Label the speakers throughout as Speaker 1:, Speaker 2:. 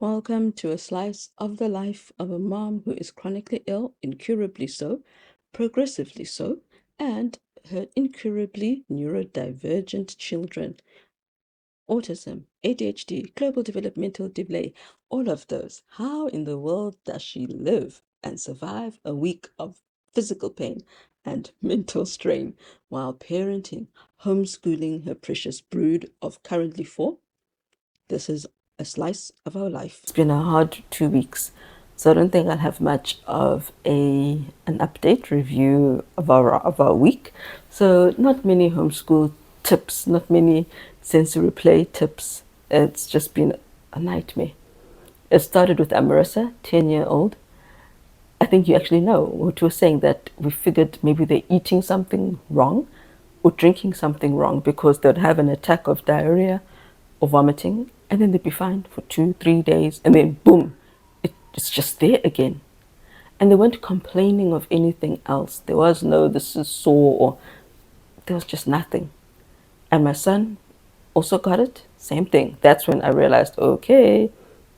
Speaker 1: Welcome to a slice of the life of a mom who is chronically ill, incurably so, progressively so, and her incurably neurodivergent children. Autism, ADHD, global developmental delay, all of those. How in the world does she live and survive a week of physical pain and mental strain while parenting, homeschooling her precious brood of currently four? This is a slice of our life.
Speaker 2: It's been a hard 2 weeks, so I don't think I'll have much of an update review of our week. So not many homeschool tips, not many sensory play tips. It's just been a nightmare. It started with Amarissa, 10-year-old. I think you actually know what we were saying, that we figured maybe they're eating something wrong or drinking something wrong, because they'd have an attack of diarrhea or vomiting and then they'd be fine for 2-3 days and then boom, it's just there again. And they weren't complaining of anything else. There was no this is sore, or there was just nothing. And my son also got it, same thing. That's when I realized, okay,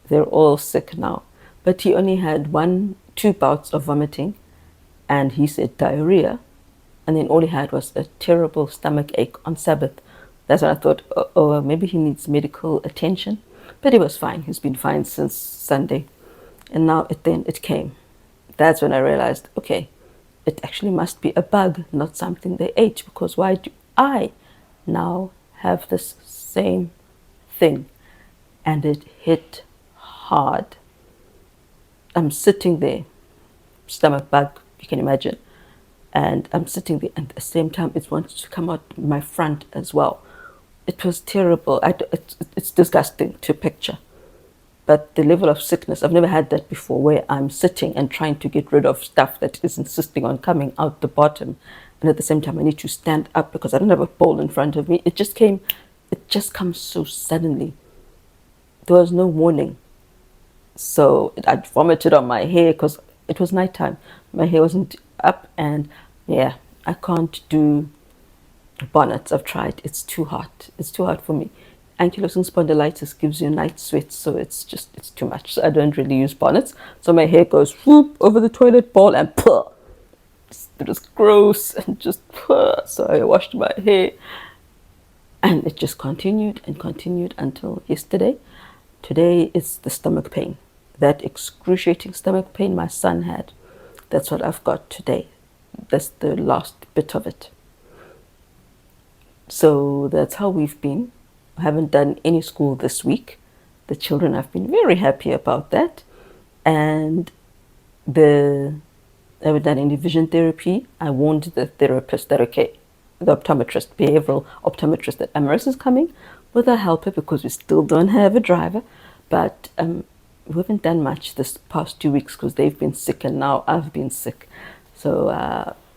Speaker 2: they're all sick now. But he only had 2 bouts of vomiting, and he said diarrhea, and then all he had was a terrible stomach ache on Sabbath. That's when I thought, oh, maybe he needs medical attention. But he was fine. He's been fine since Sunday. And now it came. That's when I realized, okay, it actually must be a bug, not something they ate, because why do I now have this same thing? And it hit hard. I'm sitting there, stomach bug, you can imagine. And I'm sitting there, and at the same time, it wants to come out my front as well. It was terrible. It's disgusting to picture. But the level of sickness, I've never had that before, where I'm sitting and trying to get rid of stuff that is insisting on coming out the bottom. And at the same time, I need to stand up because I don't have a bowl in front of me. It just comes so suddenly. There was no warning. So I vomited on my hair because it was nighttime. My hair wasn't up, and yeah, I can't do bonnets. I've tried. It's too hot. It's too hot for me. Ankylosing spondylitis gives you night sweats, so it's too much. So I don't really use bonnets. So my hair goes whoop over the toilet bowl and puh. It was gross and just puh. So I washed my hair, and it just continued and continued until yesterday. Today is the stomach pain, that excruciating stomach pain my son had. That's what I've got today. That's the last bit of it. So that's how we've been. I haven't done any school this week. The children have been very happy about that. And I haven't done any vision therapy. I warned the therapist that, okay, the optometrist, behavioral optometrist, that Amaris is coming with a helper because we still don't have a driver. But we haven't done much this past 2 weeks because they've been sick and now I've been sick. So,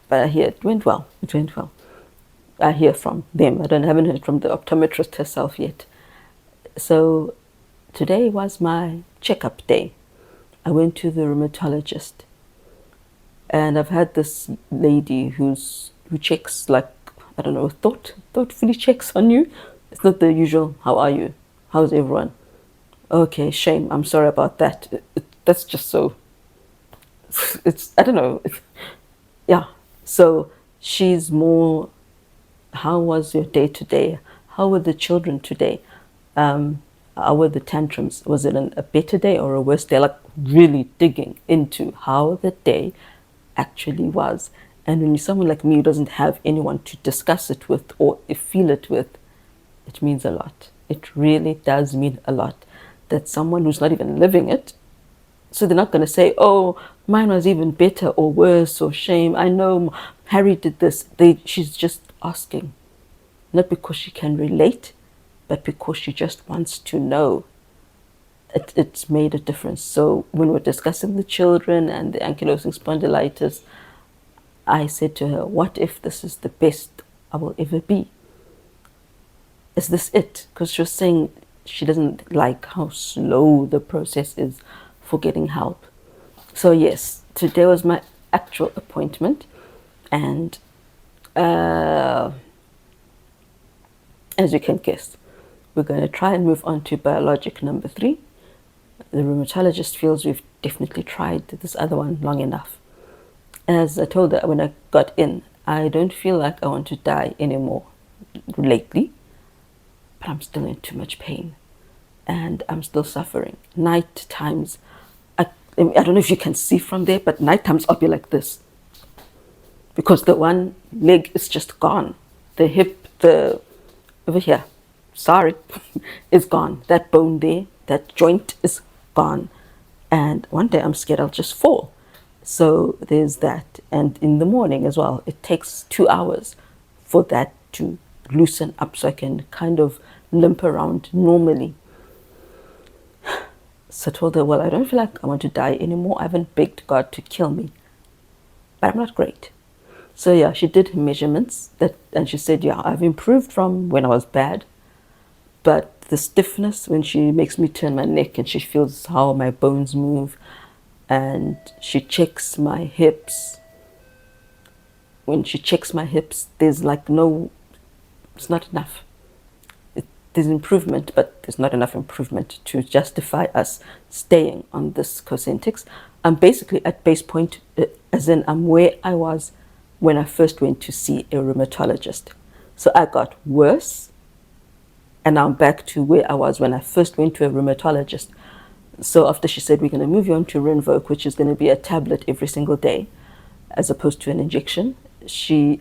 Speaker 2: but I hear it went well. It went well. I hear from them. Haven't heard from the optometrist herself yet. So today was my checkup day. I went to the rheumatologist, and I've had this lady who checks, like, I don't know, thoughtfully checks on you. It's not the usual, how are you? How's everyone? Okay, shame. I'm sorry about that. That's just so. I don't know. Yeah. So she's more, how was your day today? How were the children today? How were the tantrums? Was it a better day or a worse day? Like really digging into how the day actually was. And when you're someone like me who doesn't have anyone to discuss it with or feel it with, it means a lot. It really does mean a lot. That someone who's not even living it, so they're not going to say, oh, mine was even better or worse or shame. I know Harry did this. She's just asking, not because she can relate, but because she just wants to know. It's made a difference. So when we're discussing the children and the ankylosing spondylitis, I said to her, what if this is the best I will ever be? Is this it? Because she was saying she doesn't like how slow the process is for getting help. So yes, today was my actual appointment, and as you can guess, we're going to try and move on to biologic number 3. The rheumatologist feels we've definitely tried this other one long enough. As I told her when I got in, I don't feel like I want to die anymore lately, but I'm still in too much pain and I'm still suffering. Night times, I don't know if you can see from there, but night times I'll be like this because the one leg is just gone. The hip, the over here, sorry, is gone. That bone there, that joint is gone. And one day I'm scared I'll just fall. So there's that. And in the morning as well, it takes 2 hours for that to loosen up so I can kind of limp around normally. So I told her, well, I don't feel like I want to die anymore. I haven't begged God to kill me, but I'm not great. So yeah, she did measurements and she said, yeah, I've improved from when I was bad, but the stiffness when she makes me turn my neck and she feels how my bones move, and she checks my hips. When she checks my hips, there's like no, it's not enough. There's improvement, but there's not enough improvement to justify us staying on this Cosentix. I'm basically at base point, as in I'm where I was when I first went to see a rheumatologist. So I got worse, and now I'm back to where I was when I first went to a rheumatologist. So after she said, we're going to move you on to Rinvoq, which is going to be a tablet every single day, as opposed to an injection, I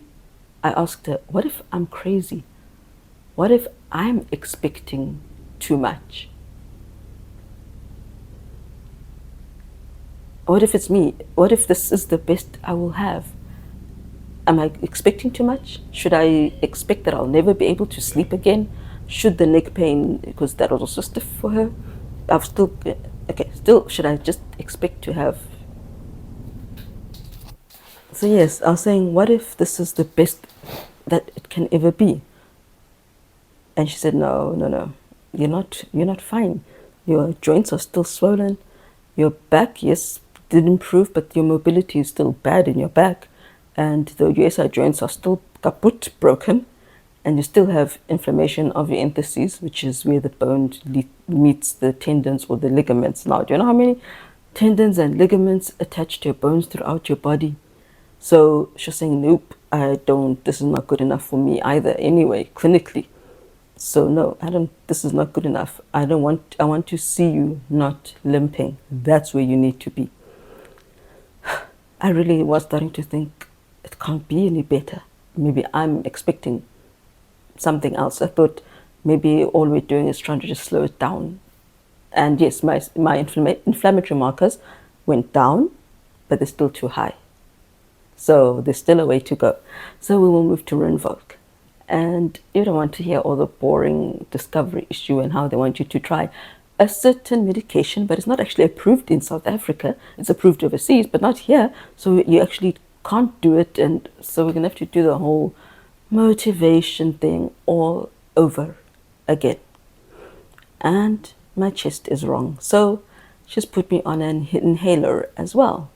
Speaker 2: asked her, what if I'm crazy? What if I'm expecting too much? What if it's me? What if this is the best I will have? Am I expecting too much? Should I expect that I'll never be able to sleep again? Should the neck pain, because that was also stiff for her, still, should I just expect to have? So yes, I was saying, what if this is the best that it can ever be? And she said, no, no, no, you're not fine. Your joints are still swollen. Your back, yes, did improve, but your mobility is still bad in your back. And the USI joints are still kaput, broken. And you still have inflammation of your entheses, which is where the bone meets the tendons or the ligaments. Now, do you know how many tendons and ligaments attach to your bones throughout your body? So she's saying, nope, this is not good enough for me either anyway, clinically. So no, this is not good enough. I want to see you not limping. That's where you need to be. I really was starting to think it can't be any better. Maybe I'm expecting something else. I thought maybe all we're doing is trying to just slow it down. And yes, my inflammatory markers went down, but they're still too high. So there's still a way to go. So we will move to Rinvoq. And you don't want to hear all the boring discovery issue and how they want you to try a certain medication, but it's not actually approved in South Africa. It's approved overseas, but not here. So you actually can't do it. And so we're going to have to do the whole motivation thing all over again. And my chest is wrong. So she's put me on an inhaler as well.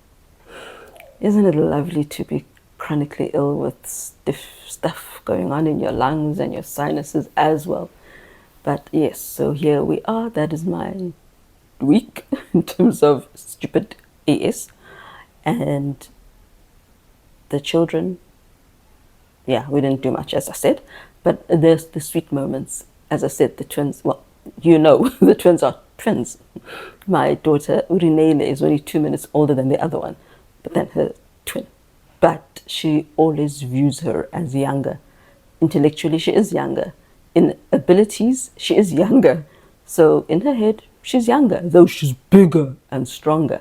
Speaker 2: Isn't it lovely to be chronically ill with stiff stuff going on in your lungs and your sinuses as well? But yes, so here we are. That is my week in terms of stupid AS. And the children, yeah, we didn't do much, as I said. But there's the sweet moments. As I said, the twins, well, the twins are twins. My daughter, Urinele, is only 2 minutes older than the other one, but then her twin. But she always views her as younger. Intellectually, she is younger. In abilities, she is younger. So in her head, she's younger, though she's bigger and stronger.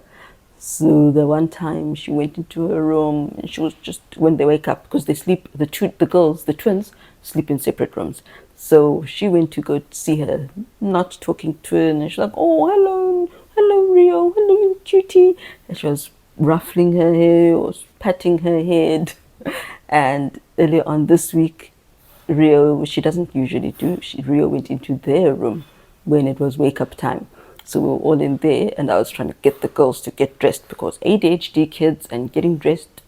Speaker 2: So the one time she went into her room and she was just, when they wake up, because they sleep, the girls, the twins, sleep in separate rooms. So she went to go see her not talking twin, and she's like, oh, hello Rio, hello you cutie. And she was ruffling her hair or patting her head. And earlier on this week, Rio, which she doesn't usually do, Rio went into their room when it was wake up time. So we were all in there, and I was trying to get the girls to get dressed because ADHD kids and getting dressed,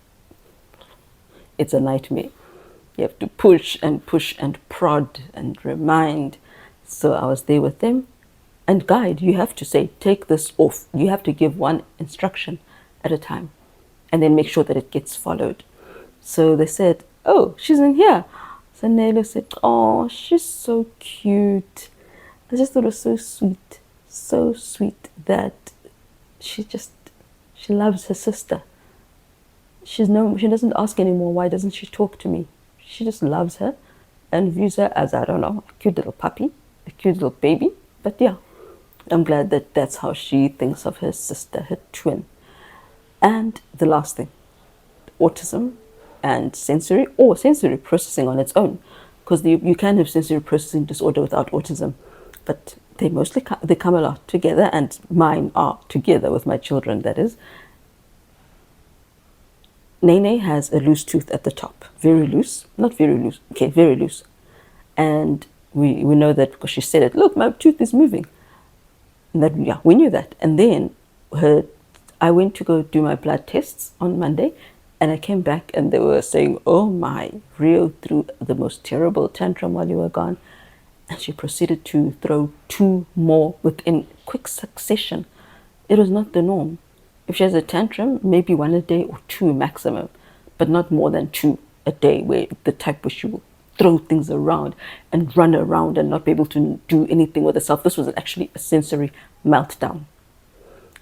Speaker 2: it's a nightmare. You have to push and prod and remind. So I was there with them, and guide. You have to say, take this off. You have to give one instruction at a time and then make sure that it gets followed. So they said, oh, she's in here. So Nelo said, oh, she's so cute. I just thought it was so sweet that she just, she loves her sister. She doesn't ask anymore, why doesn't she talk to me? She just loves her and views her as, I don't know, a cute little puppy, a cute little baby. But yeah, I'm glad that that's how she thinks of her sister, her twin. And the last thing, autism and sensory, or sensory processing on its own, because you can have sensory processing disorder without autism, but they mostly they come a lot together, and mine are together with my children, that is. Nene has a loose tooth at the top, very loose, not very loose, okay, very loose. And we know that because she said it, look, my tooth is moving. And that, yeah, we knew that. And then I went to go do my blood tests on Monday, and I came back and they were saying, oh my, Rio threw the most terrible tantrum while you were gone. And she proceeded to throw 2 more within quick succession. It was not the norm. If she has a tantrum, maybe 1 a day or 2 maximum, but not more than 2 a day, where the type where she will throw things around and run around and not be able to do anything with herself. This was actually a sensory meltdown.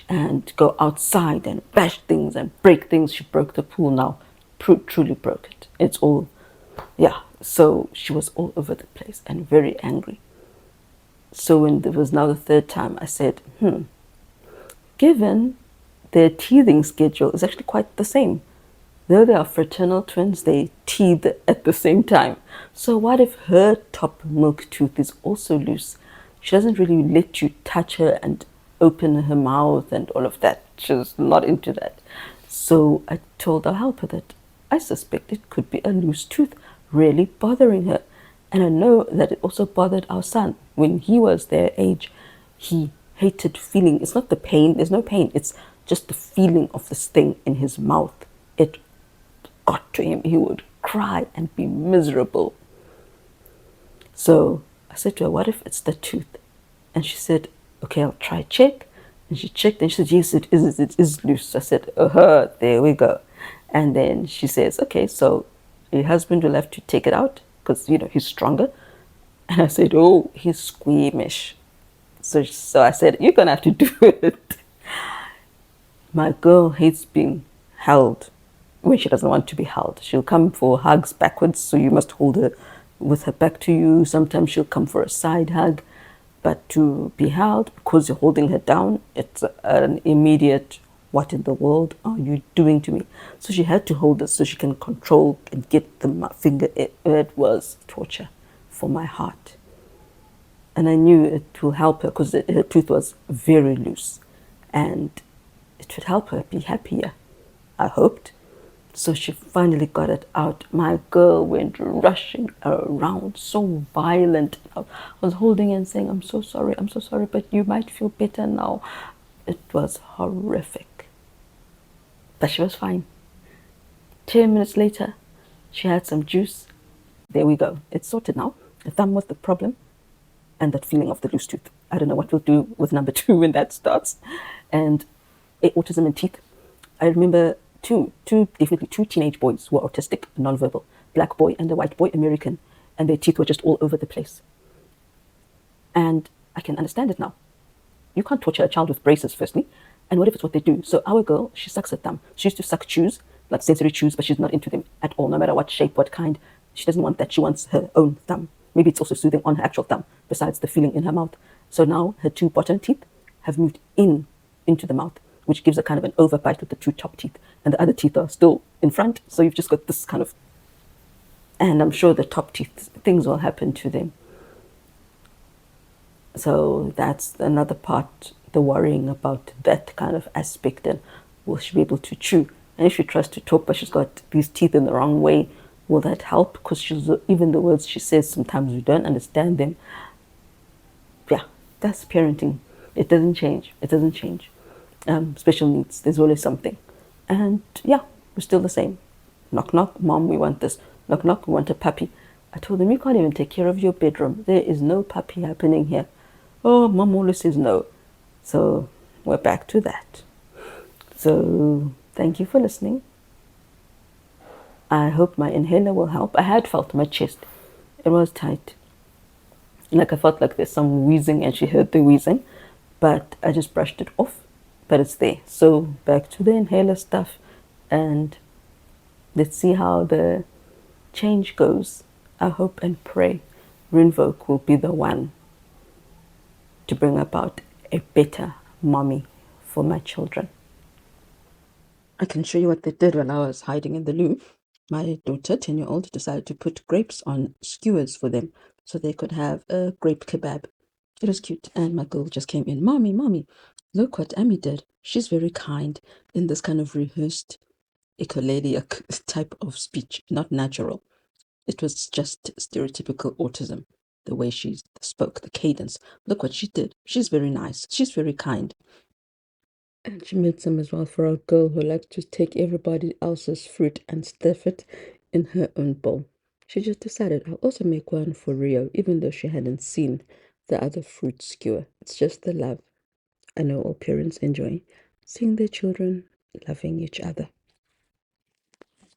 Speaker 2: And go outside and bash things and break things. She broke the pool now, truly broke it. It's all, yeah. So she was all over the place and very angry. So when it was now the 3rd time, I said, given their teething schedule is actually quite the same. Though they are fraternal twins, they teeth at the same time. So what if her top milk tooth is also loose? She doesn't really let you touch her and open her mouth and all of that. She's not into that. So I told her, I'll help with it. I suspect it could be a loose tooth really bothering her. And I know that it also bothered our son. When he was their age, he hated feeling. It's not the pain. There's no pain. It's just the feeling of this thing in his mouth. It got to him. He would cry and be miserable. So I said to her, what if it's the tooth? And she said, okay, I'll try check. And she checked and she said, yes, it is loose. I said, there we go. And then she says, okay, so your husband will have to take it out because, he's stronger. And I said, oh, he's squeamish. So I said, you're going to have to do it. My girl hates being held when she doesn't want to be held. She'll come for hugs backwards, so you must hold her with her back to you. Sometimes she'll come for a side hug. But to be held, because you're holding her down, it's an immediate, what in the world are you doing to me? So she had to hold us so she can control and get the finger. It was torture for my heart. And I knew it will help her because her tooth was very loose. And it would help her be happier, I hoped. So she finally got it out. My girl went rushing around, so violent. I was holding her and saying, I'm so sorry, but you might feel better now. It was horrific. But she was fine. 10 minutes later, she had some juice. There we go. It's sorted now. The thumb was the problem and that feeling of the loose tooth. I don't know what we'll do with number 2 when that starts. And autism and teeth. I remember definitely two teenage boys who were autistic, nonverbal, black boy and a white boy, American, and their teeth were just all over the place. And I can understand it now. You can't torture a child with braces, firstly, and what if it's what they do? So our girl, she sucks her thumb. She used to suck chews, like sensory chews, but she's not into them at all, no matter what shape, what kind. She doesn't want that. She wants her own thumb. Maybe it's also soothing on her actual thumb, besides the feeling in her mouth. So now her 2 bottom teeth have moved into the mouth, which gives a kind of an overbite with the 2 top teeth. And the other teeth are still in front. So you've just got this kind of... And I'm sure the top teeth, things will happen to them. So that's another part, the worrying about that kind of aspect. And will she be able to chew? And if she tries to talk, but she's got these teeth in the wrong way, will that help? Because even the words she says, sometimes we don't understand them. Yeah, that's parenting. It doesn't change. Special needs, there's always something. And yeah, we're still the same. Knock, knock, mom, we want this. Knock, knock, we want a puppy. I told them, you can't even take care of your bedroom. There is no puppy happening here. Oh, mom always says no. So we're back to that. So thank you for listening. I hope my inhaler will help. I had felt my chest. It was tight. Like I felt like there's some wheezing and she heard the wheezing, but I just brushed it off. But it's there. So back to the inhaler stuff and let's see how the change goes. I hope and pray Rinvoke will be the one to bring about a better mommy for my children.
Speaker 1: I can show you what they did when I was hiding in the loo. My daughter, 10-year-old, decided to put grapes on skewers for them so they could have a grape kebab. It was cute. And my girl just came in. Mommy, mommy, look what Amy did. She's very kind in this kind of rehearsed echolaliac type of speech, not natural. It was just stereotypical autism, the way she spoke, the cadence. Look what she did. She's very nice. She's very kind. And she made some as well for our girl who likes to take everybody else's fruit and stuff it in her own bowl. She just decided I'll also make one for Rio, even though she hadn't seen the other fruit skewer. It's just the love I know all parents enjoy seeing their children loving each other.